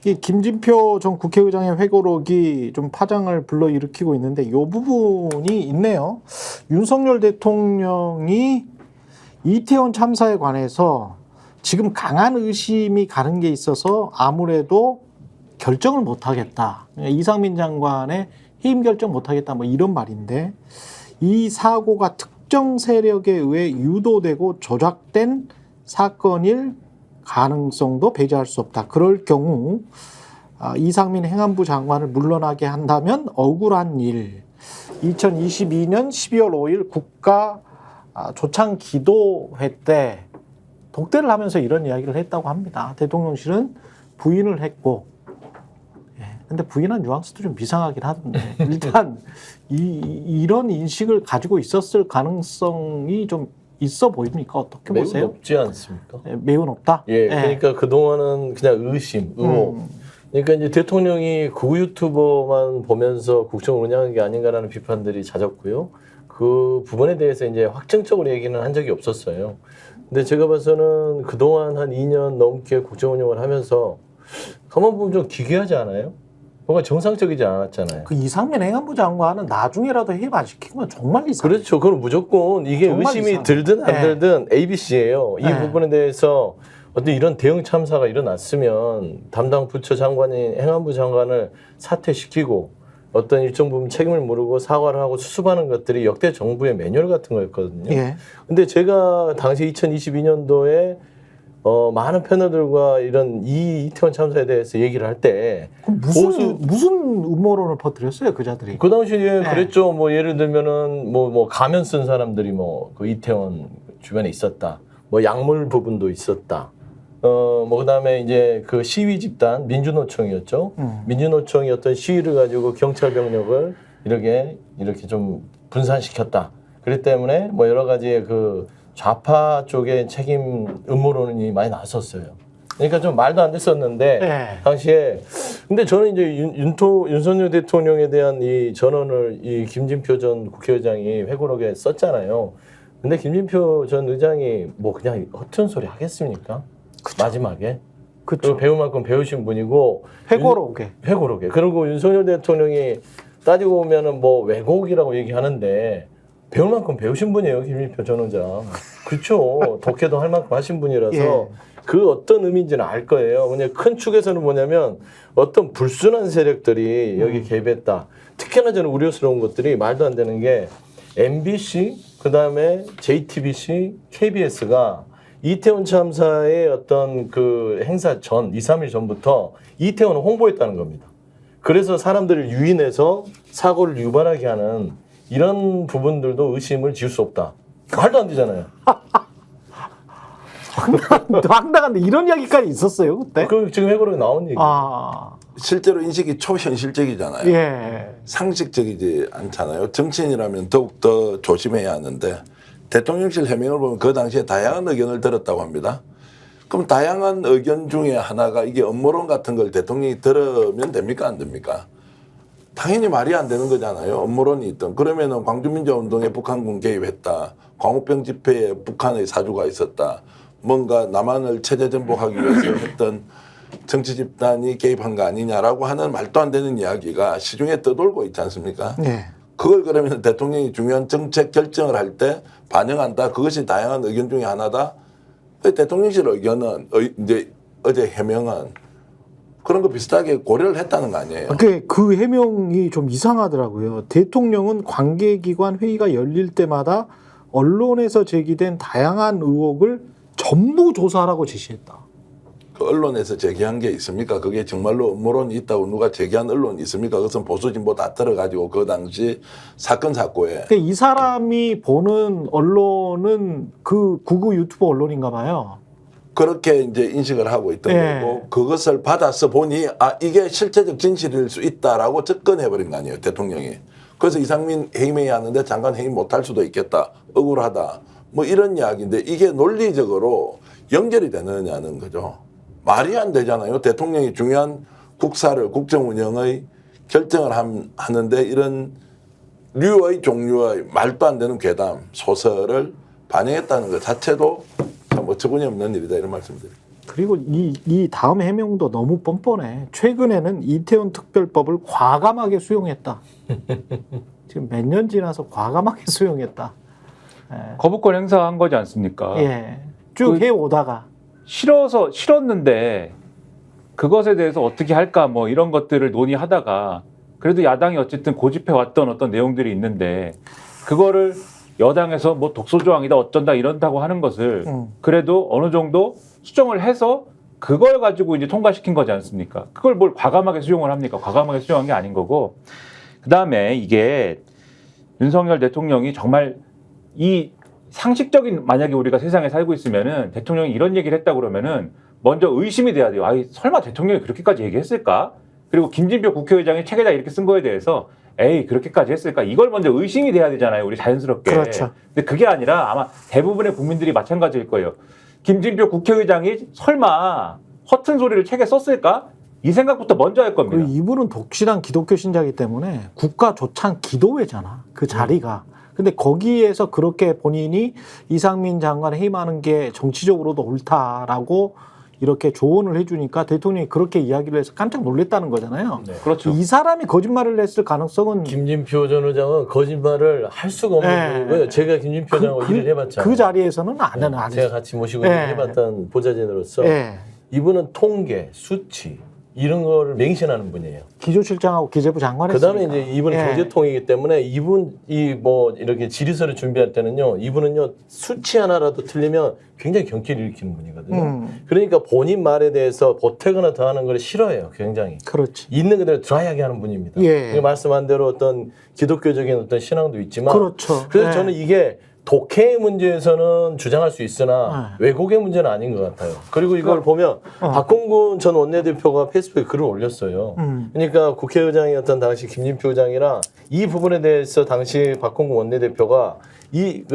이 김진표 전 국회의장의 회고록이 좀 파장을 불러일으키고 있는데 이 부분이 있네요. 윤석열 대통령이 이태원 참사에 관해서 지금 강한 의심이 가는 게 있어서 아무래도 결정을 못하겠다. 이상민 장관의 해임 결정 못하겠다. 뭐 이런 말인데 이 사고가 특정 세력에 의해 유도되고 조작된 사건일 가능성도 배제할 수 없다. 그럴 경우 이상민 행안부 장관을 물러나게 한다면 억울한 일. 2022년 12월 5일 국가 조창 기도회 때 독대를 하면서 이런 이야기를 했다고 합니다. 대통령실은 부인을 했고, 근데 부인한 뉘앙스도 좀 이상하긴 하던데 일단 이런 인식을 가지고 있었을 가능성이 좀 있어 보입니까? 어떻게 매우 보세요? 높지 않습니까? 매우 높다? 예, 그러니까 그동안은 그냥 의심, 의혹. 그러니까 이제 대통령이 극우 유튜버만 보면서 국정을 운영한 게 아닌가라는 비판들이 잦았고요. 그 부분에 대해서 이제 확정적으로 얘기는 한 적이 없었어요. 근데 제가 봐서는 그동안 한 2년 넘게 국정 운영을 하면서 가만 보면 좀 기괴하지 않아요? 뭔가 정상적이지 않았잖아요. 그 이상민 행안부 장관은 나중에라도 해임 안 시키면 정말 이상해. 그렇죠. 그건 무조건 이게 의심이 이상해. 들든 안 들든 ABC예요. 이 부분에 대해서 어떤 이런 대형 참사가 일어났으면 담당 부처 장관인 행안부 장관을 사퇴시키고 어떤 일정 부분 책임을 물고 사과를 하고 수습하는 것들이 역대 정부의 매뉴얼 같은 거였거든요. 근데 제가 당시 2022년도에 많은 패널들과 이런 이태원 참사에 대해서 얘기를 할 때 무슨 음모론을 퍼뜨렸어요, 그자들이? 그 당시에 그랬죠. 뭐 예를 들면은 뭐 가면 쓴 사람들이 뭐 그 이태원 주변에 있었다. 뭐 약물 부분도 있었다. 뭐 그다음에 이제 그 시위 집단 민주노총이었죠. 민주노총이 어떤 시위를 가지고 경찰 병력을 이렇게 좀 분산시켰다. 그렇기 때문에 뭐 여러 가지의 그 좌파 쪽의 책임 음모론이 많이 나섰어요. 그러니까 좀 말도 안 됐었는데 당시에 근데 저는 이제 윤석열 대통령에 대한 이 전언을 이 김진표 전 국회의장이 회고록에 썼잖아요. 근데 김진표 전 의장이 뭐 그냥 허튼 소리 하겠습니까? 그쵸. 마지막에. 그쵸. 배울 만큼 배우신 분이고 회고록에. 그리고 윤석열 대통령이 따지고 보면은 뭐 왜곡이라고 얘기하는데 배울 만큼 배우신 분이에요, 김진표 전 의장. 그렇죠. 독해도 할 만큼 하신 분이라서 그 어떤 의미인지는 알 거예요. 그냥 큰 축에서는 뭐냐면 어떤 불순한 세력들이 여기 개입했다. 특히나 저는 우려스러운 것들이 말도 안 되는 게 MBC, 그다음에 JTBC, KBS가 이태원 참사의 어떤 그 행사 전, 2, 3일 전부터 이태원을 홍보했다는 겁니다. 그래서 사람들을 유인해서 사고를 유발하게 하는 이런 부분들도 의심을 지울 수 없다. 말도 안 되잖아요. 황당한데 이런 이야기까지 있었어요, 그때? 그 지금 회고록에 나온 얘기. 실제로 인식이 초현실적이잖아요. 상식적이지 않잖아요. 정치인이라면 더욱더 조심해야 하는데 대통령실 해명을 보면 그 당시에 다양한 의견을 들었다고 합니다. 그럼 다양한 의견 중에 하나가 이게 음모론 같은 걸 대통령이 들으면 됩니까? 안 됩니까? 당연히 말이 안 되는 거잖아요. 음모론이 있던. 그러면은 광주민주화운동에 북한군 개입했다. 광우병 집회에 북한의 사주가 있었다. 뭔가 남한을 체제 전복하기 위해서 했던 정치 집단이 개입한 거 아니냐라고 하는 말도 안 되는 이야기가 시중에 떠돌고 있지 않습니까? 그걸 그러면 대통령이 중요한 정책 결정을 할 때 반영한다. 그것이 다양한 의견 중에 하나다. 대통령실 의견은 이제 어제 해명은 그런 거 비슷하게 고려를 했다는 거 아니에요? 그 해명이 좀 이상하더라고요. 대통령은 관계기관 회의가 열릴 때마다 언론에서 제기된 다양한 의혹을 전부 조사하라고 지시했다. 그 언론에서 제기한 게 있습니까? 그게 정말로 음모론이 있다고 누가 제기한 언론이 있습니까? 그것은 보수진보 다 들어가지고 그 당시 사건 사고에. 이 사람이 보는 언론은 그 극우 유튜버 언론인가 봐요. 그렇게 이제 인식을 하고 있던 거고 그것을 받아서 보니 이게 실체적 진실일 수 있다라고 접근해버린 거 아니에요, 대통령이. 그래서 이상민 해임해야 하는데 장관 해임 못할 수도 있겠다. 억울하다. 뭐 이런 이야기인데 이게 논리적으로 연결이 되느냐는 거죠. 말이 안 되잖아요. 대통령이 중요한 국사를 국정 운영의 결정을 하는데 이런 류의 종류의 말도 안 되는 괴담, 소설을 반영했다는 것 자체도 참 어처구니 없는 일이다 이런 말씀드립니다. 그리고 이 다음 해명도 너무 뻔뻔해. 최근에는 이태원 특별법을 과감하게 수용했다. 지금 몇 년 지나서 과감하게 수용했다. 거부권 행사한 거지 않습니까? 예. 쭉 해오다가. 싫었는데 그것에 대해서 어떻게 할까 뭐 이런 것들을 논의하다가 그래도 야당이 어쨌든 고집해왔던 어떤 내용들이 있는데 그거를 여당에서 뭐 독소조항이다 어쩐다 이런다고 하는 것을 그래도 어느 정도 수정을 해서 그걸 가지고 이제 통과시킨 거지 않습니까? 그걸 뭘 과감하게 수용을 합니까? 과감하게 수용한 게 아닌 거고 그다음에 이게 윤석열 대통령이 정말 이 상식적인 만약에 우리가 세상에 살고 있으면은 대통령이 이런 얘기를 했다 그러면은 먼저 의심이 돼야 돼요. 아이 설마 대통령이 그렇게까지 얘기했을까? 그리고 김진표 국회의장이 책에다 이렇게 쓴 거에 대해서 에이 그렇게까지 했을까? 이걸 먼저 의심이 돼야 되잖아요. 우리 자연스럽게. 그렇죠. 근데 그게 아니라 아마 대부분의 국민들이 마찬가지일 거예요. 김진표 국회의장이 설마 허튼 소리를 책에 썼을까? 이 생각부터 먼저 할 겁니다. 그리고 이분은 독실한 기독교 신자이기 때문에 국가 조찬 기도회잖아. 그 자리가. 근데 거기에서 그렇게 본인이 이상민 장관 해임하는 게 정치적으로도 옳다라고 이렇게 조언을 해주니까 대통령이 그렇게 이야기를 해서 깜짝 놀랐다는 거잖아요. 네. 그렇죠. 이 사람이 거짓말을 했을 가능성은 김진표 전 의장은 거짓말을 할 수가 없는 네. 거고요. 제가 김진표 의장하고 일을 해봤잖아요. 그 자리에서는 안 하는 안 제가 했어요. 같이 모시고 네. 일을 해봤던 보좌진으로서 예. 이분은 통계, 수치 이런 거를 맹신하는 분이에요. 기조실장하고 기재부 장관 그 다음에 했으니까. 이제 이분은 예. 경제통이기 때문에 이분이 뭐 이렇게 질의서를 준비할 때는요, 이분은요, 수치 하나라도 틀리면 굉장히 경기를 일으키는 분이거든요. 그러니까 본인 말에 대해서 보태거나 더하는 걸 싫어해요, 굉장히. 그렇지. 있는 그대로 드라이하게 하는 분입니다. 예. 그러니까 말씀한 대로 어떤 기독교적인 어떤 신앙도 있지만. 그렇죠. 그래서 예. 저는 이게 독해의 문제에서는 주장할 수 있으나 왜곡의 문제는 아닌 것 같아요. 그리고 이걸 보면 박홍근 전 원내대표가 페이스북에 글을 올렸어요. 그러니까 국회의장이 어떤 당시 김진표 의장이랑 이 부분에 대해서 당시 박홍근 원내대표가 이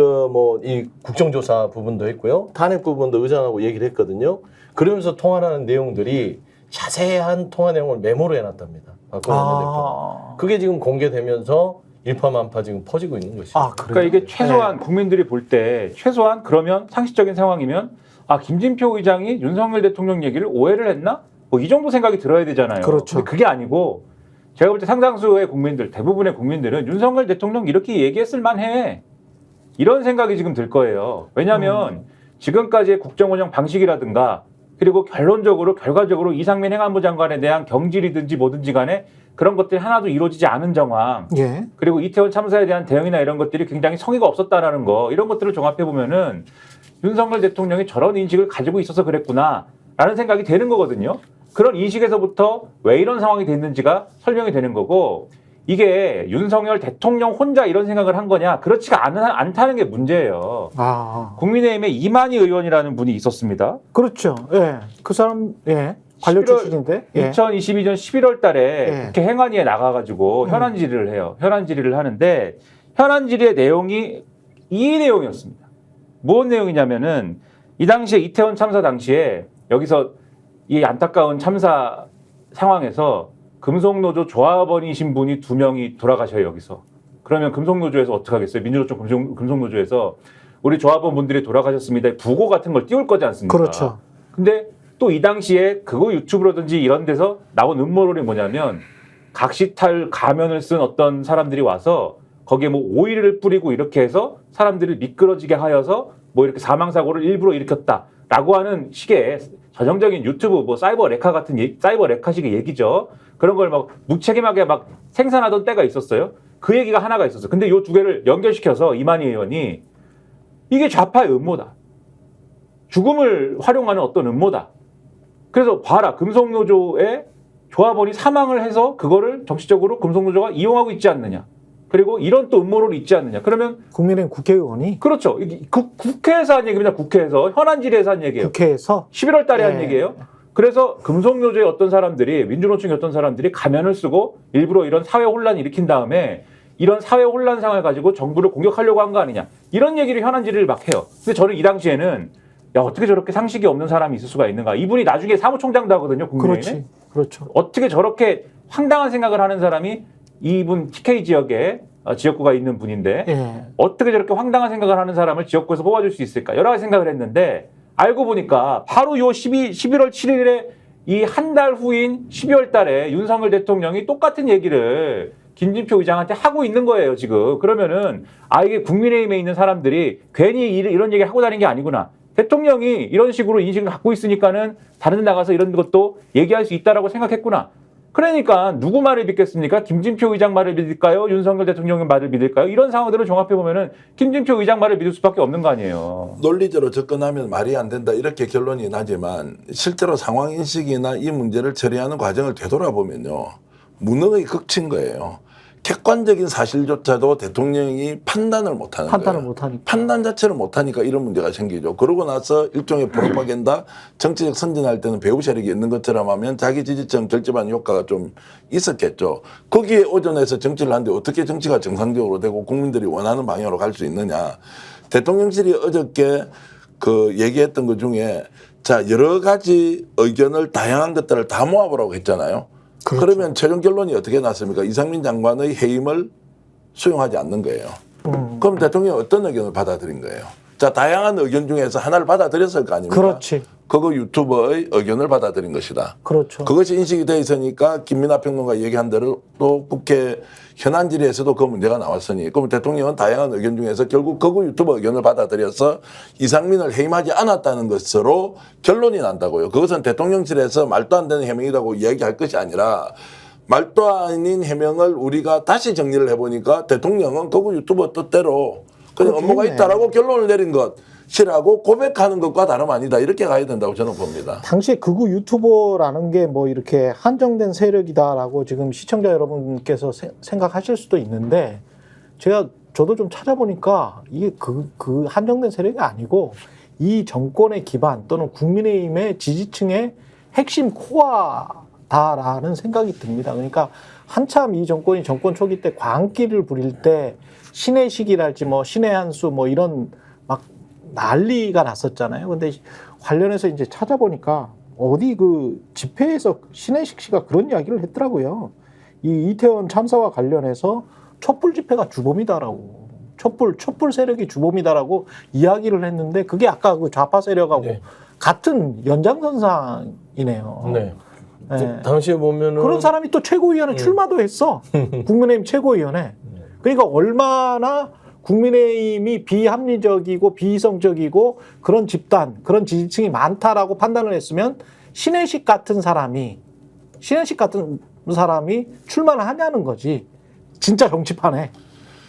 국정조사 부분도 했고요. 탄핵 부분도 의장하고 얘기를 했거든요. 그러면서 통화하는 내용들이 자세한 통화 내용을 메모를 해놨답니다. 박홍근 원내대표가. 그게 지금 공개되면서 일파만파 지금 퍼지고 있는 것이죠. 그러니까 이게 최소한 국민들이 볼 때 최소한 그러면 상식적인 상황이면 김진표 의장이 윤석열 대통령 얘기를 오해를 했나? 뭐 이 정도 생각이 들어야 되잖아요. 그렇죠. 근데 그게 아니고 제가 볼 때 상당수의 국민들, 대부분의 국민들은 윤석열 대통령 이렇게 얘기했을 만해. 이런 생각이 지금 들 거예요. 왜냐하면 지금까지의 국정운영 방식이라든가 그리고 결과적으로 이상민 행안부 장관에 대한 경질이든지 뭐든지 간에 그런 것들이 하나도 이루어지지 않은 정황. 예. 그리고 이태원 참사에 대한 대응이나 이런 것들이 굉장히 성의가 없었다라는 거 이런 것들을 종합해 보면은 윤석열 대통령이 저런 인식을 가지고 있어서 그랬구나라는 생각이 되는 거거든요. 그런 인식에서부터 왜 이런 상황이 됐는지가 설명이 되는 거고 이게 윤석열 대통령 혼자 이런 생각을 한 거냐 그렇지가 않다는 게 문제예요. 국민의힘에 이만희 의원이라는 분이 있었습니다. 그렇죠. 예. 그 사람 관료 출신인데 2022년 11월 달에 국회 행안위에 나가가지고 현안 질의를 해요. 현안 질의를 하는데 현안 질의의 내용이 이 내용이었습니다. 무슨 내용이냐면은 이 당시에 이태원 참사 당시에 여기서 이 안타까운 참사 상황에서 금속노조 조합원이신 분이 2명이 돌아가셔요, 여기서. 그러면 금속노조에서 어떻게 하겠어요? 민주노총 금속노조에서 우리 조합원 분들이 돌아가셨습니다. 부고 같은 걸 띄울 거지 않습니까? 그렇죠. 근데 또 이 당시에 그거 유튜브라든지 이런 데서 나온 음모론이 뭐냐면 각시탈 가면을 쓴 어떤 사람들이 와서 거기에 뭐 오일을 뿌리고 이렇게 해서 사람들을 미끄러지게 하여서 뭐 이렇게 사망사고를 일부러 일으켰다라고 하는 식의 전형적인 유튜브 뭐 사이버 레카 같은 사이버 레카식의 얘기죠. 그런 걸 막 무책임하게 막 생산하던 때가 있었어요. 그 얘기가 하나가 있었어요. 근데 요 두 개를 연결시켜서 이만희 의원이 이게 좌파의 음모다. 죽음을 활용하는 어떤 음모다. 그래서 봐라. 금속노조의 조합원이 사망을 해서 그거를 정치적으로 금속노조가 이용하고 있지 않느냐. 그리고 이런 또 음모론이 있지 않느냐. 그러면 국민의힘 국회의원이 그렇죠. 국회에서 한 얘기입니다. 국회에서 현안 질의에서 한 얘기예요. 국회에서 11월 달에 한 얘기예요. 그래서 금속노조의 어떤 사람들이 민주노총의 어떤 사람들이 가면을 쓰고 일부러 이런 사회 혼란을 일으킨 다음에 이런 사회 혼란 상황을 가지고 정부를 공격하려고 한 거 아니냐. 이런 얘기를 현안 질의를 막 해요. 근데 저는 이 당시에는 야 어떻게 저렇게 상식이 없는 사람이 있을 수가 있는가. 이분이 나중에 사무총장도 하거든요. 국민의힘에. 그렇죠. 어떻게 저렇게 황당한 생각을 하는 사람이 이분 TK 지역에 지역구가 있는 분인데 어떻게 저렇게 황당한 생각을 하는 사람을 지역구에서 뽑아줄 수 있을까. 여러 가지 생각을 했는데 알고 보니까 바로 요 11월 7일에 이 한 달 후인 12월 달에 윤석열 대통령이 똑같은 얘기를 김진표 의장한테 하고 있는 거예요, 지금. 그러면은 이게 국민의힘에 있는 사람들이 괜히 이런 얘기를 하고 다니는 게 아니구나. 대통령이 이런 식으로 인식을 갖고 있으니까는 다른 데 나가서 이런 것도 얘기할 수 있다라고 생각했구나. 그러니까 누구 말을 믿겠습니까? 김진표 의장 말을 믿을까요? 윤석열 대통령의 말을 믿을까요? 이런 상황들을 종합해 보면은 김진표 의장 말을 믿을 수밖에 없는 거 아니에요. 논리적으로 접근하면 말이 안 된다 이렇게 결론이 나지만 실제로 상황 인식이나 이 문제를 처리하는 과정을 되돌아보면요. 무능의 극치인 거예요. 객관적인 사실조차도 대통령이 판단을 못하는 판단을 거예요. 못하니까. 판단 자체를 못하니까 이런 문제가 생기죠. 그러고 나서 일종의 프로파간다, 정치적 선진할 때는 배후 세력이 있는 것처럼 하면 자기 지지층 결집하는 효과가 좀 있었겠죠. 거기에 오전에서 정치를 하는데 어떻게 정치가 정상적으로 되고 국민들이 원하는 방향으로 갈 수 있느냐. 대통령실이 어저께 그 얘기했던 것 중에 자 여러 가지 의견을 다양한 것들을 다 모아보라고 했잖아요. 그렇죠. 그러면 최종 결론이 어떻게 났습니까? 이상민 장관의 해임을 수용하지 않는 거예요. 그럼 대통령이 어떤 의견을 받아들인 거예요? 자, 다양한 의견 중에서 하나를 받아들였을 거 아닙니까? 그렇지. 그거 유튜버의 의견을 받아들인 것이다. 그렇죠. 그것이 인식이 돼 있으니까 김민하 평론가 얘기한 대로 또 국회 현안 질의에서도 그 문제가 나왔으니 그럼 대통령은 다양한 의견 중에서 결국 거구 유튜버 의견을 받아들여서 이상민을 해임하지 않았다는 것으로 결론이 난다고요. 그것은 대통령실에서 말도 안 되는 해명이라고 이야기할 것이 아니라 말도 아닌 해명을 우리가 다시 정리를 해보니까 대통령은 거구 유튜버 뜻대로 그냥 업무가 있다라고 결론을 내린 것이라고 고백하는 것과 다름 아니다. 이렇게 가야 된다고 저는 봅니다. 당시에 극우 유튜버라는 게 뭐 이렇게 한정된 세력이다라고 지금 시청자 여러분께서 생각하실 수도 있는데 저도 좀 찾아보니까 이게 그 한정된 세력이 아니고 이 정권의 기반 또는 국민의힘의 지지층의 핵심 코어다라는 생각이 듭니다. 그러니까 한참 이 정권이 정권 초기 때 광기를 부릴 때 신의 시기랄지 뭐 신의 한수 뭐 이런 막 난리가 났었잖아요. 근데 관련해서 이제 찾아보니까 어디 그 집회에서 신혜식 씨가 그런 이야기를 했더라고요. 이 이태원 참사와 관련해서 촛불 집회가 주범이다라고. 촛불 세력이 주범이다라고 이야기를 했는데 그게 아까 그 좌파 세력하고 네. 같은 연장선상이네요. 네. 네. 당시에 보면은 그런 사람이 또 최고위원회 출마도 했어. 국민의힘 최고위원회. 그러니까 얼마나 국민의힘이 비합리적이고 비이성적이고 그런 집단, 그런 지지층이 많다라고 판단을 했으면 신혜식 같은 사람이 출마를 하냐는 거지. 진짜 정치판에.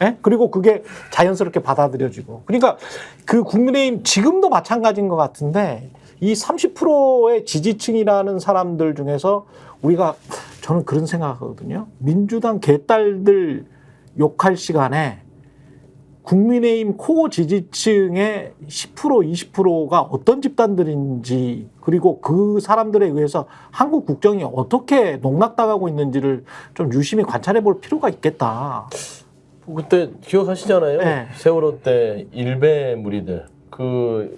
예? 그리고 그게 자연스럽게 받아들여지고. 그러니까 그 국민의힘 지금도 마찬가지인 것 같은데 이 30%의 지지층이라는 사람들 중에서 저는 그런 생각하거든요. 민주당 개딸들 욕할 시간에 국민의힘 코어 지지층의 10%, 20%가 어떤 집단들인지 그리고 그 사람들에 의해서 한국 국정이 어떻게 농락당하고 있는지를 좀 유심히 관찰해 볼 필요가 있겠다. 그때 기억하시잖아요. 네. 세월호 때 일베 무리들 그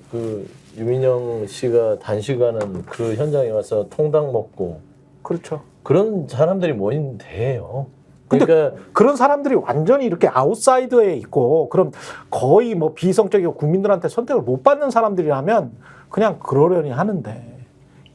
유민영 씨가 단식하는 그 현장에 가서 통닭 먹고 그렇죠. 그런 사람들이 모인 데예요. 근데 그러니까 그런 사람들이 완전히 이렇게 아웃사이더에 있고 그럼 거의 뭐 비이성적이고 국민들한테 선택을 못 받는 사람들이라면 그냥 그러려니 하는데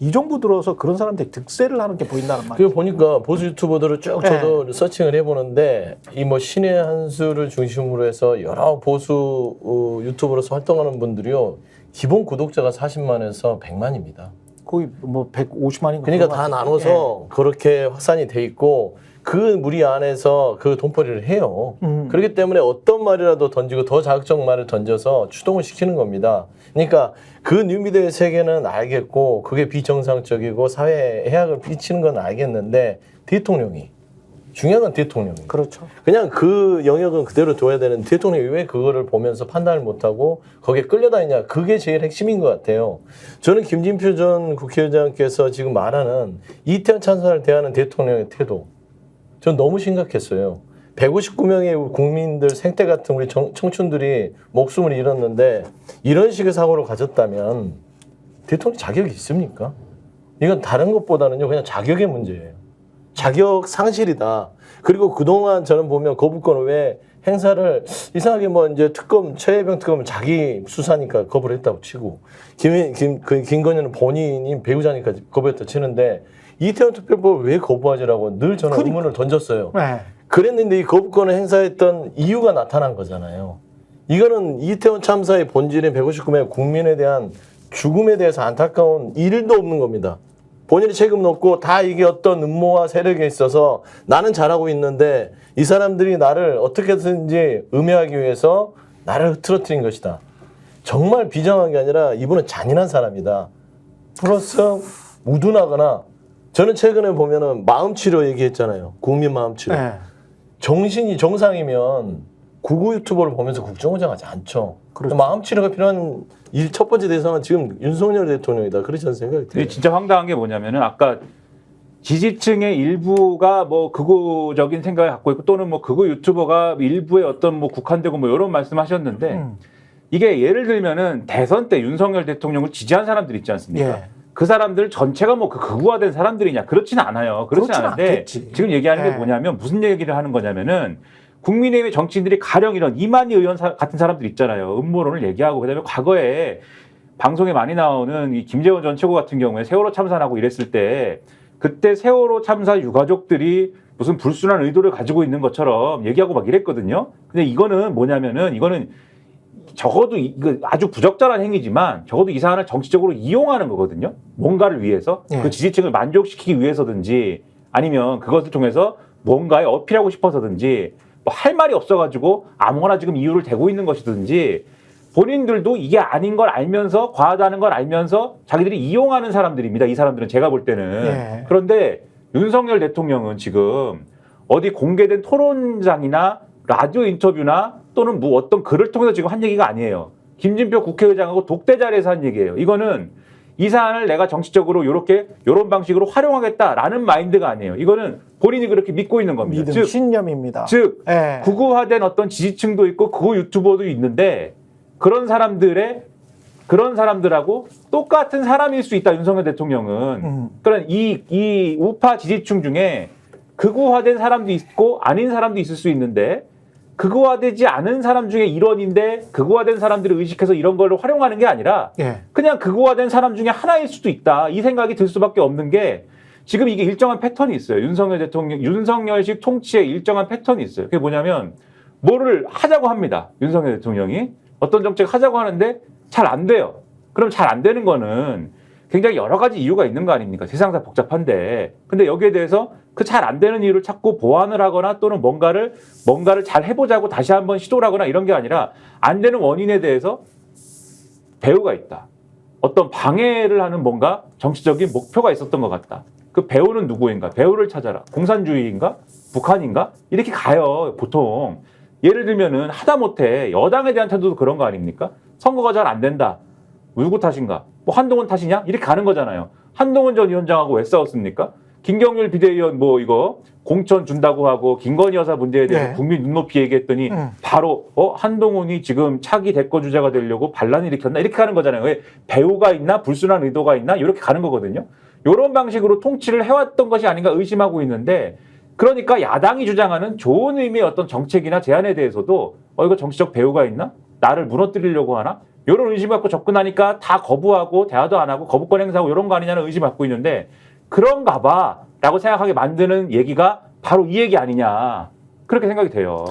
이 정부 들어서 그런 사람들이 득세를 하는 게 보인다는 말이에요. 그 보니까 보수 유튜버들을 쭉 저도 서칭을 해보는데 이 뭐 신의 한수를 중심으로 해서 여러 보수 유튜버로서 활동하는 분들이요 기본 구독자가 40만에서 100만입니다. 거의 뭐 150만인가. 그러니까 다 나눠서 그렇게 확산이 돼 있고 그 무리 안에서 그 돈벌이를 해요. 그렇기 때문에 어떤 말이라도 던지고 더 자극적 말을 던져서 추동을 시키는 겁니다. 그러니까 그 뉴미디어의 세계는 알겠고 그게 비정상적이고 사회에 해악을 끼치는 건 알겠는데 대통령이 중요한 건 대통령이 그렇죠. 그냥 그 영역은 그대로 둬야 되는 대통령이 왜 그거를 보면서 판단을 못하고 거기에 끌려다니냐 그게 제일 핵심인 것 같아요. 저는 김진표 전 국회의장께서 지금 말하는 이태원 참사를 대하는 대통령의 태도 전 너무 심각했어요. 159명의 국민들 생태 같은 우리 청춘들이 목숨을 잃었는데 이런 식의 사고를 가졌다면 대통령 자격이 있습니까? 이건 다른 것보다는요 그냥 자격의 문제예요. 자격 상실이다. 그리고 그동안 저는 보면 거부권을 왜 행사를 이상하게 뭐 이제 특검 최혜병 특검은 자기 수사니까 거부를 했다고 치고 김건희는 본인이 배우자니까 거부했다 치는데 이태원 특별법을 왜 거부하지라고 늘 저는 의문을 던졌어요. 네. 그랬는데 이 거부권을 행사했던 이유가 나타난 거잖아요. 이거는 이태원 참사의 본질인 159명 국민에 대한 죽음에 대해서 안타까운 일도 없는 겁니다. 본인이 책임 없고 다 이게 어떤 음모와 세력에 있어서 나는 잘하고 있는데 이 사람들이 나를 어떻게든지 음해하기 위해서 나를 흐트러뜨린 것이다. 정말 비정한 게 아니라 이분은 잔인한 사람이다. 플러스 우둔하거나 저는 최근에 보면은 마음치료 얘기했잖아요. 국민 마음치료. 네. 정신이 정상이면 구구 유튜버를 보면서 국정원장하지 않죠. 그렇죠. 마음치료가 필요한 첫 번째 대상은 지금 윤석열 대통령이다. 그렇지 않은 생각이 들어요. 진짜 황당한 게 뭐냐면은 아까 지지층의 일부가 뭐 극우적인 생각을 갖고 있고 또는 뭐 극우 유튜버가 일부의 어떤 뭐 국한되고 뭐 이런 말씀하셨는데 이게 예를 들면은 대선 때 윤석열 대통령을 지지한 사람들 있지 않습니까? 예. 그 사람들 전체가 뭐 그 극우화된 사람들이냐? 그렇지는 않아요. 그렇진 않은데 않겠지. 지금 얘기하는 게 예. 뭐냐면 무슨 얘기를 하는 거냐면은 국민의힘의 정치인들이 가령 이런 이만희 의원 같은 사람들 있잖아요. 음모론을 얘기하고 그다음에 과거에 방송에 많이 나오는 이 김재원 전 최고 같은 경우에 세월호 참사하고 이랬을 때 그때 세월호 참사 유가족들이 무슨 불순한 의도를 가지고 있는 것처럼 얘기하고 막 이랬거든요. 근데 이거는 뭐냐면은 이거는 적어도 이거 아주 부적절한 행위지만 적어도 이 사안을 정치적으로 이용하는 거거든요. 뭔가를 위해서 예. 그 지지층을 만족시키기 위해서든지 아니면 그것을 통해서 뭔가에 어필하고 싶어서든지 뭐 할 말이 없어가지고 아무거나 지금 이유를 대고 있는 것이든지 본인들도 이게 아닌 걸 알면서 과하다는 걸 알면서 자기들이 이용하는 사람들입니다. 이 사람들은 제가 볼 때는. 예. 그런데 윤석열 대통령은 지금 어디 공개된 토론장이나 라디오 인터뷰나 또는 뭐 어떤 글을 통해서 지금 한 얘기가 아니에요. 김진표 국회의장하고 독대 자리에서 한 얘기예요. 이거는 이 사안을 내가 정치적으로 요런 방식으로 활용하겠다라는 마인드가 아니에요. 이거는 본인이 그렇게 믿고 있는 겁니다. 믿음, 신념입니다. 즉 예. 극우화된 어떤 지지층도 있고 극우 유튜버도 있는데 그런 사람들하고 똑같은 사람일 수 있다. 윤석열 대통령은. 그런 이 우파 지지층 중에 극우화된 사람도 있고 아닌 사람도 있을 수 있는데 극우화되지 않은 사람 중에 일원인데 극우화된 사람들을 의식해서 이런 걸로 활용하는 게 아니라 예. 그냥 극우화된 사람 중에 하나일 수도 있다. 이 생각이 들 수밖에 없는 게 지금 이게 일정한 패턴이 있어요. 윤석열 대통령, 윤석열식 통치에 일정한 패턴이 있어요. 그게 뭐냐면 뭐를 하자고 합니다. 윤석열 대통령이. 어떤 정책 하자고 하는데 잘 안 돼요. 그럼 잘 안 되는 거는 굉장히 여러 가지 이유가 있는 거 아닙니까? 세상사 복잡한데. 근데 여기에 대해서 그 잘 안 되는 이유를 찾고 보완을 하거나 또는 뭔가를 잘 해보자고 다시 한번 시도를 하거나 이런 게 아니라 안 되는 원인에 대해서 배우가 있다. 어떤 방해를 하는 뭔가 정치적인 목표가 있었던 것 같다. 그 배우는 누구인가? 배우를 찾아라. 공산주의인가? 북한인가? 이렇게 가요, 보통. 예를 들면은 하다못해 여당에 대한 태도도 그런 거 아닙니까? 선거가 잘 안 된다. 누구 탓인가? 뭐 한동훈 탓이냐? 이렇게 가는 거잖아요. 한동훈 전 위원장하고 왜 싸웠습니까? 김경률 비대위원 뭐 이거 공천 준다고 하고 김건희 여사 문제에 대해서 네. 국민 눈높이 얘기했더니 바로 한동훈이 지금 차기 대권 주자가 되려고 반란을 일으켰나? 이렇게 가는 거잖아요. 왜 배우가 있나? 불순한 의도가 있나? 이렇게 가는 거거든요. 이런 방식으로 통치를 해왔던 것이 아닌가 의심하고 있는데 그러니까 야당이 주장하는 좋은 의미의 어떤 정책이나 제안에 대해서도 이거 정치적 배우가 있나? 나를 무너뜨리려고 하나? 이런 의심 갖고 접근하니까 다 거부하고 대화도 안 하고 거부권 행사하고 이런 거 아니냐는 의심 갖고 있는데 그런가 봐 라고 생각하게 만드는 얘기가 바로 이 얘기 아니냐 그렇게 생각이 돼요.